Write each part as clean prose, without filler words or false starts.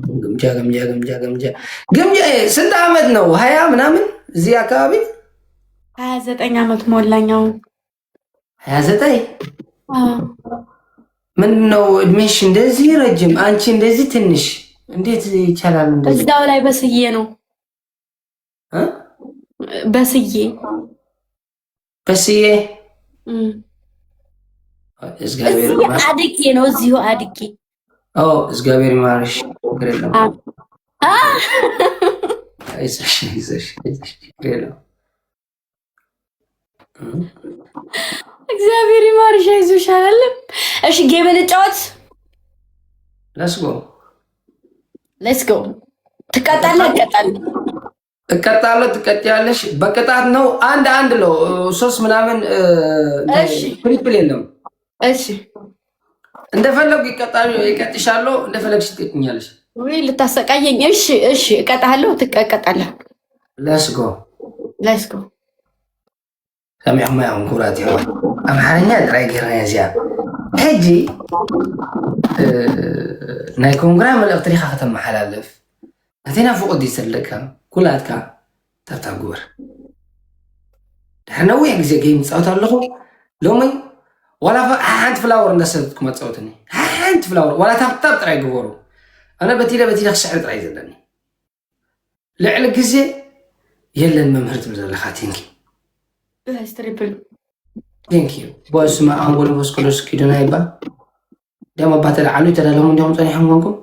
ግምጃ ስንት ዓመት ነው? 20 ምናምን እዚህ አካባቢ 29 ዓመት ሞላኛው። 29 ምንድን ነው እድሜሽ እንደዚህ ረጅም፣ አንቺ እንደዚህ ትንሽ፣ እንዴት ይቻላል? እዛው ላይ በስዬ ነው በስዬ እግዚአብሔር አድጌ ነው እዚሁ አድጌ። እግዚአብሔር ይማርሽ። እግዚአብሔር ይማርሽ። አይዞሽ አላለም። እሺ ጌም እንጫወት። ሌትስ ጎ። ትቀጣለህ? እቀጣለሁ። ትቀጥያለሽ። በቅጣት ነው። አንድ ነው። 3 ምናምን ትሪፕል የለም። እሺ እንደፈለጉ ይቀጥሻለሁ። እንደፈለግሽ ትቀጥኛለሽ። ወይ ልታሰቃየኝ? እሺ እቀጣለሁ። ትቀጣለህ። ሌትስ ጎ ሰሚዕኩም ያውን ኩራት ይሆን አምሓርኛ ጥራይ ጌርና እዚኣ ሕጂ ናይ ኮንግራ መልእኽቲ ሪኻ ከተመሓላለፍ ናተይና ፍቁድ ይሰለካ ኩላትካ ታብታ ግበር ድሕሪ ነዊሕ ግዜ ገይም ትፃወት ኣለኹ ሎሚ ዋላ ሓንቲ ፍላወር እንዳሰበትኩም ኣፃወትኒ ሓንቲ ፍላወር ዋላ ታብታብ ጥራይ ግበሩ ኣነ በቲለ ክስዕር ጥራይ ዘለኒ ልዕሊ ግዜ የለን መምህር ትብል ዘለካ ቴንኪ ቴንኪዩ በስመ አብ ወወልድ ወመንፈስ ቅዱስ ኪዶና ይባ ደሞ ባተል ዓሉ ተዳለሙ እንዲሁም ፀኒሖም ኮንኩም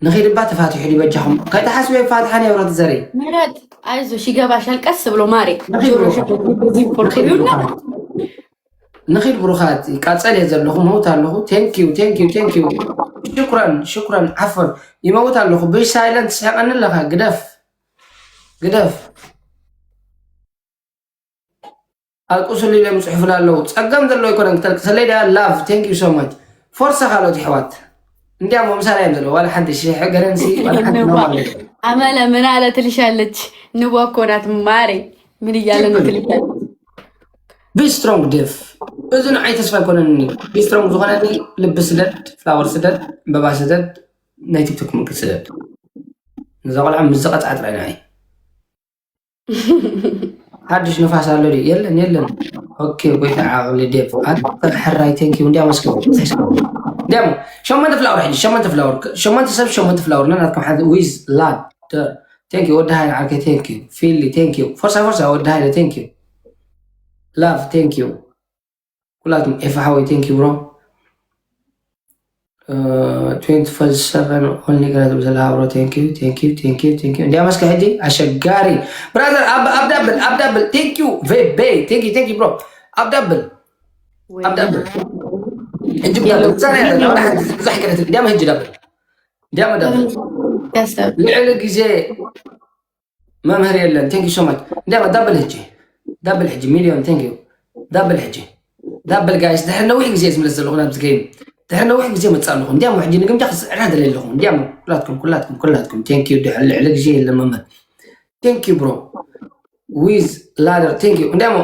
ንኸይድባ ተፋትሑ ሊበጃኹም ከይተሓስበ ፋትሓን የብረት ዘርኢ ምረት አይዞሽ ይገባሻል። ቀስ ብሎ ማሬ ንኸይድ ብሩኻት ቃፀል እየ ዘለኹ መውት ኣለኹ ቴንኪዩ ሽኩራን ዓፈር ይመውት ኣለኹ ብሽ ሳይለንት ስሕቀኒ ኣለኻ ግደፍ ኣልቁሱሉ ኢሎም ፅሑፍና ኣለዉ ፀገም ዘለዎ ይኮነን ክተልክሰለይ ዳ ላቭ ቴንኪዩ ሶ ማች ፎርሳ ካልኦት ይሕዋት እንዲያም ምሳሌ እዮም ዘለዎ ዋላ ሓንቲ ሽሕ ገረንሲ አመለ ምን አለ ትልሻለች። ንዋ እኮ ናት ማሬ ምን እያለ ነው ትልሻለች። ቢስትሮንግ ዴፍ እዚ ንዓይ ተስፋ ይኮነኒ ቢስትሮንግ ዝኾነኒ ልቢ ስደድ ፍላወር ስደድ ዕምበባ ስደድ ናይ ቲክቶክ ምልክት ስደድ ነዛ ቆልዓ ምዝቐፅዓ ጥራይና እየ ሓድሽ ንፋስ ኣሎ ዲ የለን ኦኬ ጎይታ ዓቕሊ ዴፍ ሕራይ ቴንኪዩ እንዲያ መስክ እንዲያሞ 8 ፍላወር ሕጂ 8 ፍላወር 8 ሰብ 8 ፍላወር ናትኩም ሓንቲ ዊዝ ላድ ቴንኪዩ ወዲ ሃይለ ዓርከ ቴንኪዩ ፊሊ ቴንኪዩ ፎርሳ ወዲ ሃይለ ቴንኪዩ ላቭ ቴንኪዩ ኩላትኩም ኤፋ ሓወይ ቴንኪዩ ብሮ 24/7 ኦንሊ ግራ ብዘለሃ ብሮ ቴንኪዩ እንዲያ መስክ ሕጂ ኣሸጋሪ ብራዘር ኣብዳብል ቴንኪዩ ቬቤ ቴንኪዩ ብሮ ኣብዳብል እንጅብ ብዙሕ ክነት እንዲያማ ሕጂ ዳብል ልዕሊ ግዜ መምህር የለን ቴንኪዩ ሶ ማች እንዲያማ ዳብል ሕጂ ሚሊዮን ቴንኪዩ ዳብል ጋይስ ድሕሪ ነዊሕ ግዜ ዝምለስ ዘለኹ ናብዚ ገይም ድሕሪ ነዊሕ ግዜ መፅእ ኣለኹ እንዲያሞ ሕጂ ንግምጃ ክስዕራ ደለ ኣለኹ እንዲያሞ ኩላትኩም ቴንኪዩ ድሕሪ ልዕሊ ግዜ የለን መምህር ቴንኪዩ ብሮ ዊዝ ላደር ቴንኪዩ እንዲያሞ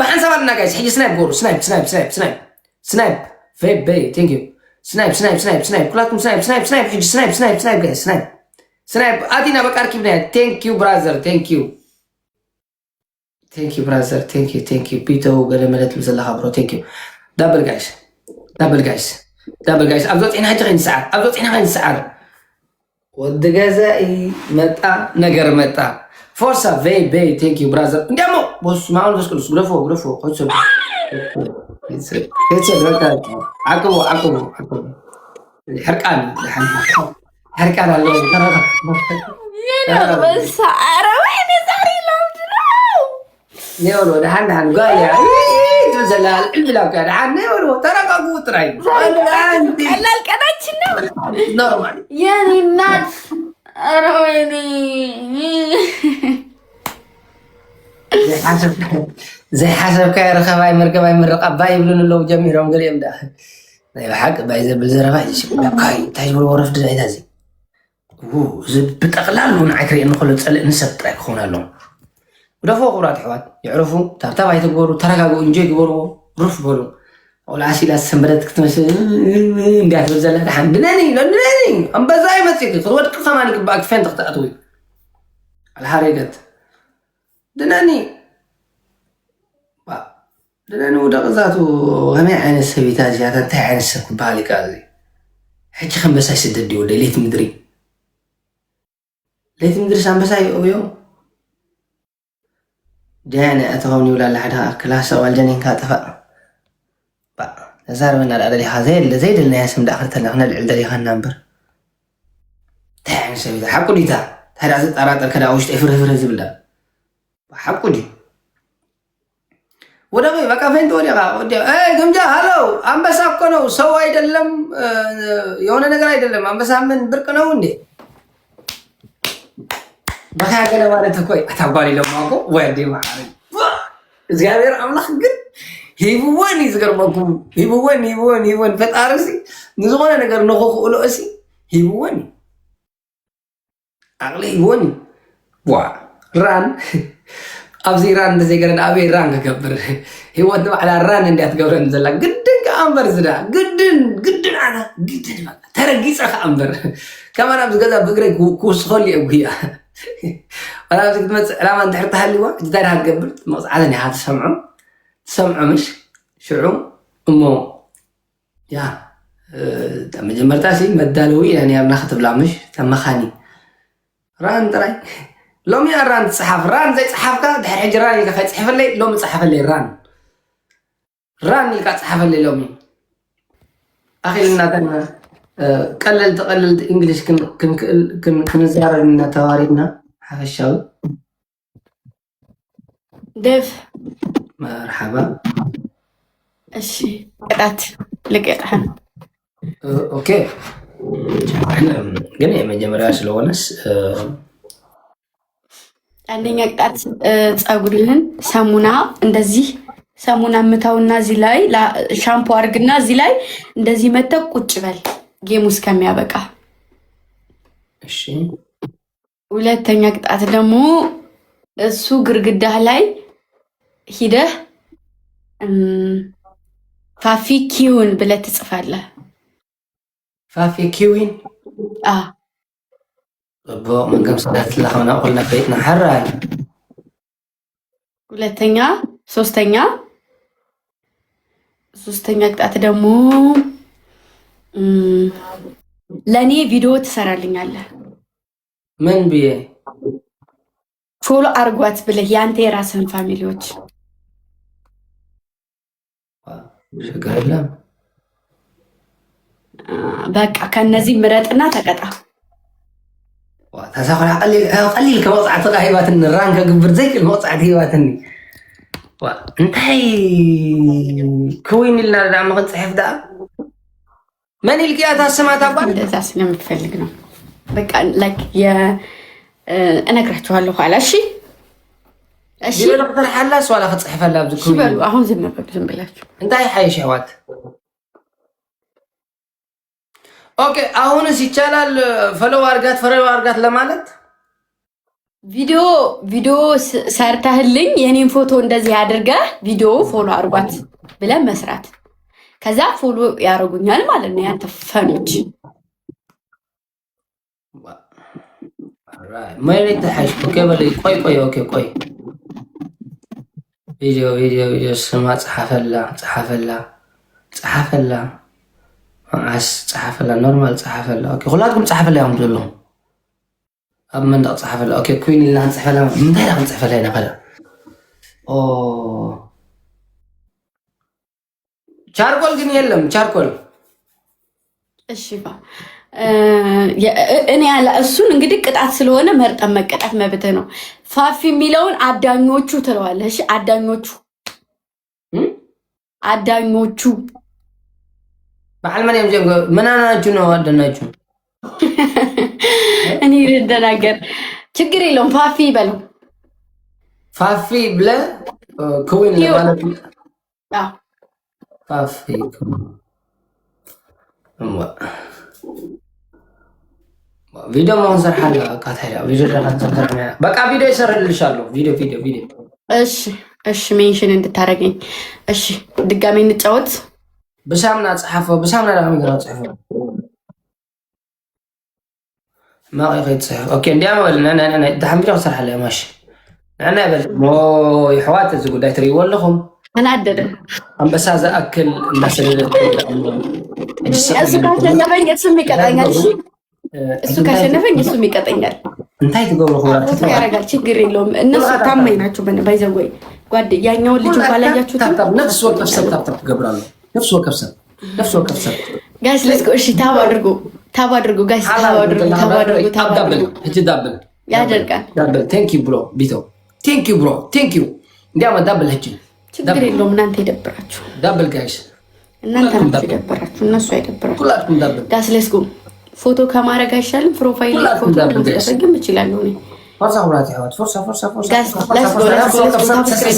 ብሓንሳብ ኣለና ጋይስ ሕጂ ስናይፕ ጎሩ ስናይፕ ቬቤ ቴንኪዩ ስናይፕ ኩላትኩም ስናይፕ ሕጂ ስናይፕ ጋይስ ስናይፕ ኣቲና በቃ ርኪብና ቴንኪዩ ብራዘር ቴንኪዩ ብራዘር ቴንኪዩ ቢቶ ገለ መለት ብዘለካ ብሮ ቴንኪዩ ዳብል ጋይስ ኣብ ዘውፅና ሕጂ ከይንሰዓር ወዲ ገዛኢ መጣ ነገር መጣ ፎርሳ ቬቤ ቴንኪዩ ብራዘር እንዲያሞ በስመ አብ ወመንፈስ ቅዱስ ግረፎ ኮይሰብ ዓቅቡ ሕርቃን ኣሎ ነይበልዎ ድሓን ጓልያ ዘላ ዕልላው ድሓን ነይበልዎ ተረጋጉ ጥራይ ቀላል ቀናችን ነው ኖርማል የኔ እናት ኧረ ወይኔ ዘይሓሰብካዮ ረኸባይ መርከባይ ምረቕ ኣባይ ይብሉን ኣለዉ ጀሚሮም ገሊኦም ዳ ናይ ብሓቂ ባይ ዘብል ዘረባ እንታይ ዝብልዎ ረፍዲ ዛይታ እዚ እዚ ብጠቕላሉ ንዓይ ክሪኦ ንክእሎ ፀልእ ንሰብ ጥራይ ክኸውን ኣለዎ ደፎ ክቡራት ኣሕዋት ይዕረፉ ታብታብ ኣይትግበሩ ተረጋግኡ እንጆይ ግበርዎ ርፍ በሉ والعسيلة سمبرت كتمس نديات بزلها دحان دناني أنبزاي مسيك خذوات كمان يبقى فين تقطعتوي الحريقة دناني ودا ذاتو غمي عين السبيتات جاتا تاع عين السك بالي قالي حكي خمسة سددي ولا ليت مدري سامبساي يوم جاني أتغوني ولا لحدها كلاسة والجنين كاتفا زار من الأدلي هذيل زيد الناس من داخل نحن الأدلي هالنمبر تاعني سوي ذا حقو دي تا هذا زت أراد كذا وش تفرز زبلة حقو دي وده بقى فين تقول يا إيه جمجة هلو أم بس أكونو سوى يدلم يونا نقرأ يدلم أم بس من بركنو وندي بقى كذا ما تكوي أتابعني لو ماكو وادي ما عارف زغير أملاخ قد هيبواني زغربكم هيبواني فتارسي نزغنا نقر نخوخ أولو أسي هيبواني أغلي هيبواني وا ران أبزي ران تزي قرن أبي ران كبر هيوانو على ران اندي أتقبر نزلا قدن كأمبر زدا قدن أنا قدن ما ترقيس أخ أمبر كمان أبز قدا بقري كوس خولي أبويا ولا أبز قد لما انتحرتها اللي وا جدار هتقبر عادني هات سمعوا مش شعو أمو يا تم جمرتاسي مدالوي يعني أبنا خطب لا مش تم خاني ران تراي لوم يا ران تصحف ران زي صحافك دحر حج ران اللي كفايت صحف اللي لوم تصحف اللي ران اللي كتصحف اللي لومي أخي لنا كان قللت إنجليش كن زيارة لنا تواريخنا حفشاوي ديف مرحبا أشي قطعت لقيتها اوكي احنا قلنا مجمريا ስለሆነስ አንደኛ ቅጣት ጸጉርህን ሳሙና እንደዚህ ሳሙና ምታውና እዚህ ላይ ሻምፖ አርግና እዚህ ላይ እንደዚህ መተው ቁጭ በል ጌሙ እስከሚያበቃ። እሺ ሁለተኛ ቅጣት ደግሞ እሱ ግርግዳህ ላይ ሂደህ ፋፊ ኪውን ብለህ ትጽፋለህ። ፋፊ ኪውን من قبل صلاة الله وانا قلنا بيتنا حران ሁለተኛ ሶስተኛ ቅጣት ደግሞ ለኔ ቪዲዮ ትሰራልኛለህ። ምን ብዬ ፎሎ አርጓት ብለህ ያንተ የራስህን ፋሚሊዎች شكرا በቃ ከነዚህ ምረጥና ተቀጣ። تساخر قليل كوضعت غايبات الران كقبر زي الموضعت هيباتني انتهي كوين اللي عم صحيح ده من القيادة السماء تبان اذا سلام تفلق ነው በቃ ላይክ انا كرهتوها على شيء እሺ ለምን ተሐላስ ወላ ከጽሕፈላ ብዝኩ ይበሉ አሁን ዝም ብላችሁ እንታይ ሓይ ሸዋት ኦኬ አሁንስ ይቻላል ፈለው አርጋት ለማለት ቪዲዮ ሰርተህልኝ የኔን ፎቶ እንደዚህ አድርገህ ቪዲዮ ፎሎ አርጓት ብለን መስራት ከዛ ፎሎ ያረጉኛል ማለት ነው ያንተ ፈኖች ማይነት ተሐሽ ከበለይ ቆይ ቆይ فيديو سما صحافلا عس صحافلا نورمال صحافلا اوكي خلاتكم صحافلا يوم تقولهم اب من صحافلا اوكي كوين اللي هنصحافلا من غير هنصحافلا هنا كذا ቻርኮል ግን የለም ቻርኮል እሺ እኔ ያለ እሱን እንግዲህ ቅጣት ስለሆነ መርጠን መቀጣት መብት ነው። ፋፊ የሚለውን አዳኞቹ ትለዋለህ። እሺ አዳኞቹ በዓል ማን ያምጀ ምን አናችሁ ነው አዳናችሁ? እኔ ልደናገር ችግር የለውም። ፋፊ በለው ፋፊ ብለ ኮይን ለማለት ፋፊ ቪዲዮ ማን ሰርሐላ ካታላ ቪዲዮ ሰርሐላ በቃ ቪዲዮ ይሰርልሻለሁ። ቪዲዮ እሺ ሜንሽን እንድታረገኝ። እሺ ድጋሜ እንጫወት። بسامنا تصحفه بسامنا لا مقرا تصحفه ما غير تصحف اوكي ندير ولا انا دحمري وصرح على ماشي انا بل مو يحوات زغو دايتري ولهم انا عدد ام بس هذا اكل الناس اللي أشنفني اسمي كتاኛል እሱ ካሸነፈኝ እሱም ይቀጠኛል እንታይ ትገብሩ ሆራችሁ ያረጋል ችግር የለውም እነሱ ታማኝ ናቸው ባይዘወይ ጓድ ያኛውን ልጅ ባላያችሁት ነፍስ ወከፍ ሰብታብ ትገብራሉ ነፍስ ወከፍ ጋይስ ሌትስ ጎ እሺ ታብ አድርጉ ጋይስ ታብ አድርጉ እጅ ዳብል ያደርጋል ዳብል ቴንክ ዩ ብሮ ቢቶ ቴንክ ዩ ብሮ ቴንክ ዩ እንዲያማ ዳብል እጅ ችግር የለውም እናንተ ይደብራችሁ ዳብል ጋይስ እናንተ ናችሁ ይደብራችሁ እነሱ አይደብራችሁ ሁላችሁም ዳብል ጋይስ ሌትስ ጎ ፎቶ ከማድረግ አይሻልም ፕሮፋይል ፎቶ ማድረግም እችላለሁ እኔ فرصة وراتي هوت فرصة ጋይስ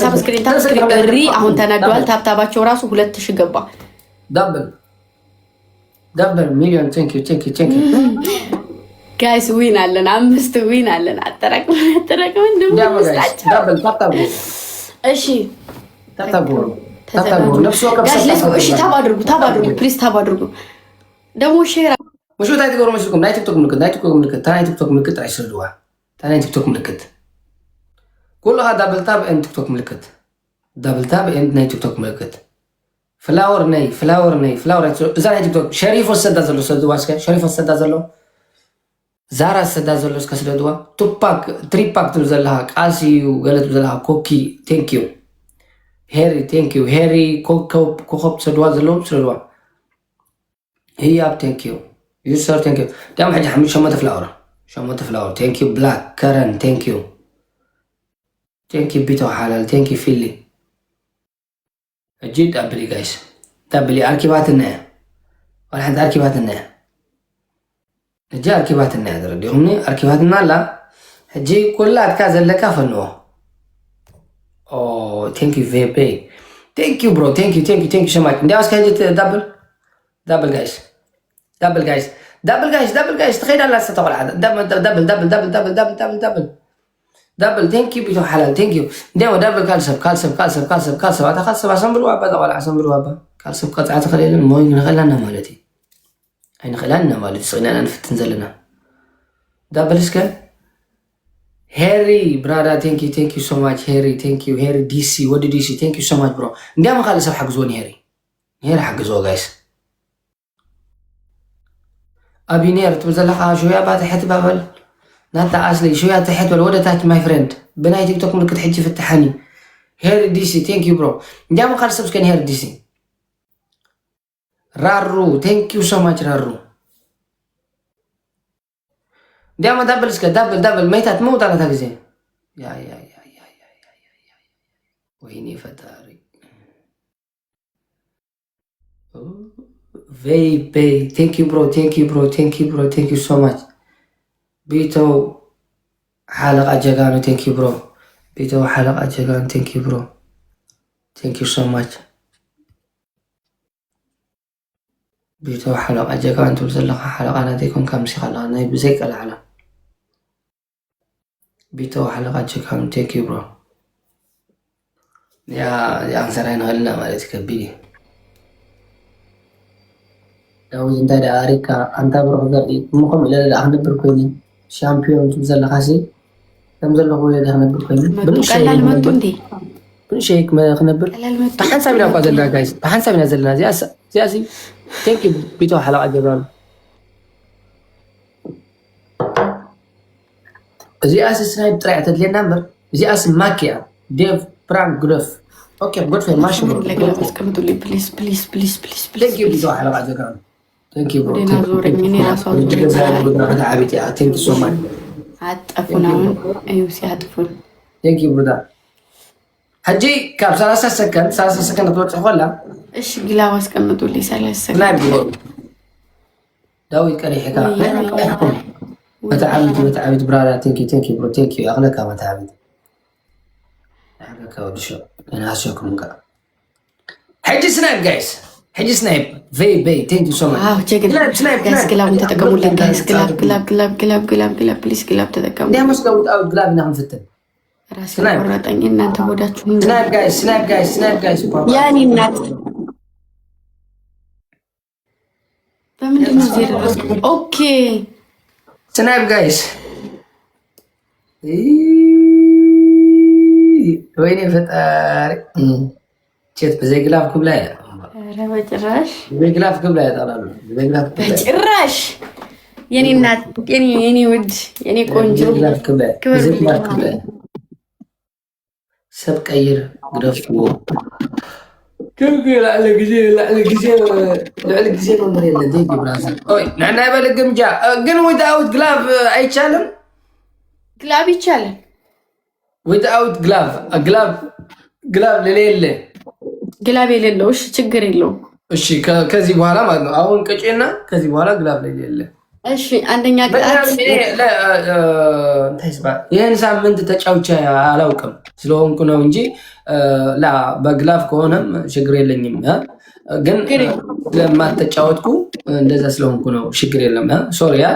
ሰብስክራይብ እሪ አሁን ተናደዋል ታብታባቸው ራሱ 2000 ገባ دبل مليون ثانك يو ጋይስ ዊን አለን 5 ዊን አለን አጠራቅም دبل ታብታቡ እሺ ታብታቡ ነፍሱ ጋይስ እሺ ታብ አድርጉ ፕሊዝ ታብ አድርጉ ደግሞ ሼር وشو تاي تقولوا مشكلكم ناي تيك توك ملكت تاي تيك توك ملكت عيش الدوا تاي تيك توك ملكت كلها دبل تاب ان تيك توك ملكت دبل تاب ان ناي تيك توك ملكت فلاور اذا ناي تيك توك شريف وسدا زلو سدوا اسكا شريف وسدا زلو زارا سدا زلو اسكا سدوا توباك تريباك تزلها قاسيو غلط زلها كوكي ثانك يو هيري ثانك يو هيري كوكب سدوا زلو هي اب ثانك يو يوسر ثانك يو دام حاجه حمد شمت فلاور ثانك يو بلاك كارن ثانك يو بيتو حلال ثانك يو فيلي جد ابلي جايز تبلي اركباتنا ولا حد اركباتنا جا اركباتنا درديهمني اركباتنا لا هجي كلها كذا لك فنو او ثانك يو في بي ثانك يو برو ثانك يو شمال ندي اسكن جت دبل جايز تخيل لا تستطيع هذا دبل ثانك يو بيتو حلال ثانك يو ديما دبل كالسب هذا خاصه عشان بالوابه ولا عشان بالوابه كالسب قطعه قليلا ما ينغلنا مالتي اين خلالنا مالتي صينا نفتن زلنا دبل اسكا هيري برادا ثانك يو سو ماتش هيري دي سي ودي دي سي ثانك يو سو ماتش برو ديما خلي سب حق زون هيري حق زو جايز أبينير تبزلها شوية بعد تحت بابل ناتا أصلي شوية تحت والودة تحت ماي فريند بناي تيك توك ملكت حجي في التحاني هير دي سي ثانك يو برو ديما خالص سبسكن هير دي سي رارو ثانك يو سو ماتش رارو ديما دبل اسكا دبل ميتات مو على تاكزي يا ويني فتاري Vay thank you so much بيتو حلقة جاغانو thank you bro بيتو حلقة جاغانو thank you bro thank you so much بيتو حلقة جاغانو تبزلق حلقة ناديكم كامسي خلانا يبزيك العالم بيتو حلقة جاغانو thank you bro يا انسرين غلنا مالتك بيه لو انت داريكا انت برغدي مقام الى الاغنبر كويني شامبيون تبزل خاسي تمزل هو اللي اغنبر كويني قلال متوندي بنشيك ما اغنبر بحن سابنا قازلنا جايز بحن سابنا زلنا زياسي ثانك يو بيتو حلقه جبران زياسي سنايب طلعت لي نمبر زياسي ماكيا ديف برانك جروف اوكي جود في ماشي اسكمتوا لي بليز ثانك يو بيتو حلقه جبران ثانك يو ودينا زورك مني راسو عابيتي ثانك يو سو ماتش عطفونا ايو سيعطفون ثانك يو بردا حجي كاب 30 سكند توصل ولا ايش قلاوه اسكمتوا لي 30 سكند لا بقول داوي كاري حكايه متعبد برادا ثانك يو برو ثانك يو اغلى كما تعبد اغلى كودشو انا اشوفكم كا حجي سنايب جايز حجي سنايب في بي ثانك يو سو ماتش واو تشيك سنايب جايز كلاب تتقموا لي جايز كلاب بليز كلاب تتقموا ده مش لو كلاب نعم فتن ራሴ ቆረጠኝ እናንተ ወዳችሁ سنايب جايز ያኔ እናት በምንድን ነው እዚህ የደረስኩት? ኦኬ ስናይፕ ጋይስ ወይኔ ፈጣሪ ቼት በዘይ ግላፍ ክብላ ያ ኧረ በጭራሽ በዘይ ግላፍ ክብላ ያጣላሉ በጭራሽ የኔ እናት የኔ ውድ የኔ ቆንጆ ሰብ ቀይር ግደፍ ላዕለ ጊዜ መምር የለ ዜ ብራዘር ናና ይበል ግምጃ ግን ዊትአውት ግላቭ አይቻልም። ግላብ ይቻላል። ዊትአውት ግላቭ ለሌለ ግላብ የሌለው እሺ፣ ችግር የለውም። እሺ ከዚህ በኋላ ማለት ነው አሁን ቅጪና ከዚህ በኋላ ግላቭ ለሌለ እሺ። አንደኛ ቅጣት ይህን ሳምንት ተጫውቼ አላውቅም ስለሆንኩ ነው እንጂ በግላፍ ከሆነም ችግር የለኝም። ግን ለማተጫወትኩ እንደዛ ስለሆንኩ ነው ችግር የለም። ሶሪያ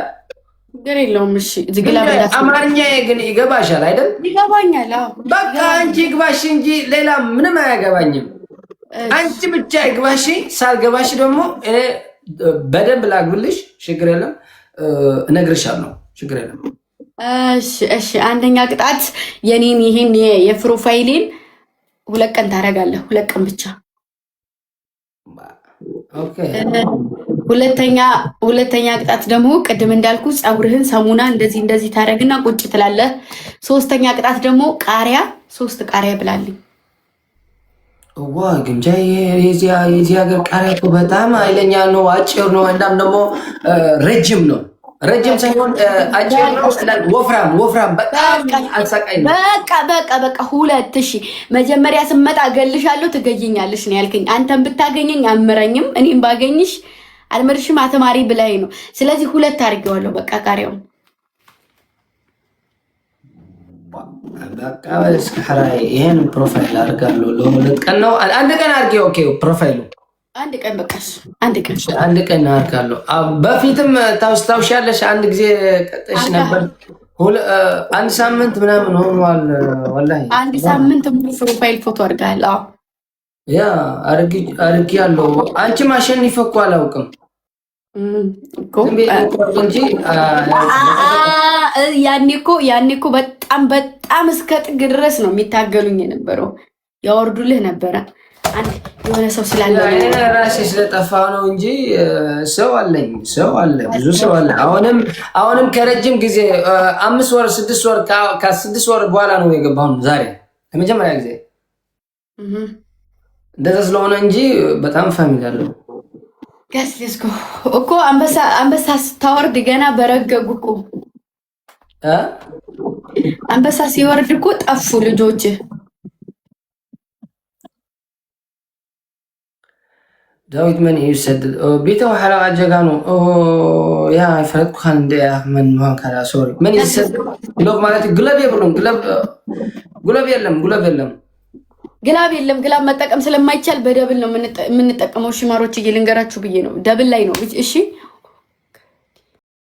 ችግር የለውም። እሺ አማርኛ ግን ይገባሻል አይደል? ይገባኛል። በቃ አንቺ ይግባሽ እንጂ ሌላ ምንም አያገባኝም። አንቺ ብቻ ይግባሽ። ሳልገባሽ ደግሞ በደንብ ላግብልሽ፣ ችግር የለም። እነግርሻለሁ፣ ችግር የለም። እሺ አንደኛ ቅጣት የኔን ይሄን የፕሮፋይሌን 2 ቀን ታደርጋለህ። 2 ቀን ብቻ። ኦኬ። ሁለተኛ ቅጣት ደግሞ ቅድም እንዳልኩ ፀጉርህን ሰሙና እንደዚህ ታደርግና ቁጭ ትላለህ። 3ኛ ቅጣት ደግሞ ቃሪያ 3 ቃሪያ ብላልኝ። ግምጃ የዚህ ሀገር ቃሪያ እኮ በጣም ኃይለኛ ነው። አጭር ነው፣ እንዳም ደግሞ ረጅም ነው። ረጅም ሳይሆን አጭር ነው፣ ወፍራም በጣም አሳቃይ ነው። በቃ 2 እሺ። መጀመሪያ ስመጣ እገልሻለሁ ትገይኛለሽ ነው ያልከኝ። አንተም ብታገኘኝ አምረኝም፣ እኔም ባገኝሽ አልመርሽም። አተማሪ ብላይ ነው። ስለዚህ 2 አድርጌዋለሁ። በቃ ቃሪያውን በቃ እስከ ሐራይ ይሄን ፕሮፋይል አድርጋለሁ። ለ2 ቀን ነው 1 ቀን አድርጌ። ኦኬ ፕሮፋይሉ 1 ቀን በቃ 1 ቀን አድርጋለሁ። በፊትም ታውሻለሽ አንድ ጊዜ ቀጠሽ ነበር። 1 ሳምንት ምናምን ሆኗል። ወላሂ 1 ሳምንት ሙሉ ፕሮፋይል ፎቶ አድርጋል። ያ አድርጌያለሁ። አንቺ ማሸነፍ እኮ አላውቅም እንጂ ያኔ እኮ በጣም እስከ ጥግ ድረስ ነው የሚታገሉኝ የነበረው። ያወርዱልህ ነበረ። የሆነ ሰው ስላለ ራሴ ስለጠፋ ነው እንጂ ሰው አለ፣ ብዙ ሰው አለ። አሁንም ከረጅም ጊዜ 5 ወር 6 ወር ከ6 ወር በኋላ ነው የገባሁ ዛሬ ለመጀመሪያ ጊዜ። እንደዛ ስለሆነ እንጂ በጣም ፋሚሊ አለው። ጋስሌስኮ እኮ አንበሳ ስታወርድ ገና በረገጉ እኮ አንበሳ ሲወርድ እኮ ጠፉ ልጆች። ዳዊት መን ይሰድ ቤተው ሐላቃ ጀጋኑ ያ ይፈረጥኩ ካን እንደ አህመድ ማን ካላ ሶሪ መን ይሰድ ግሎብ ማለት ግሎብ የብሉም ግሎብ የለም ግላብ መጠቀም ስለማይቻል በደብል ነው የምንጠቀመው። ሽማሮች እየልንገራችሁ ብዬ ነው። ደብል ላይ ነው። እሺ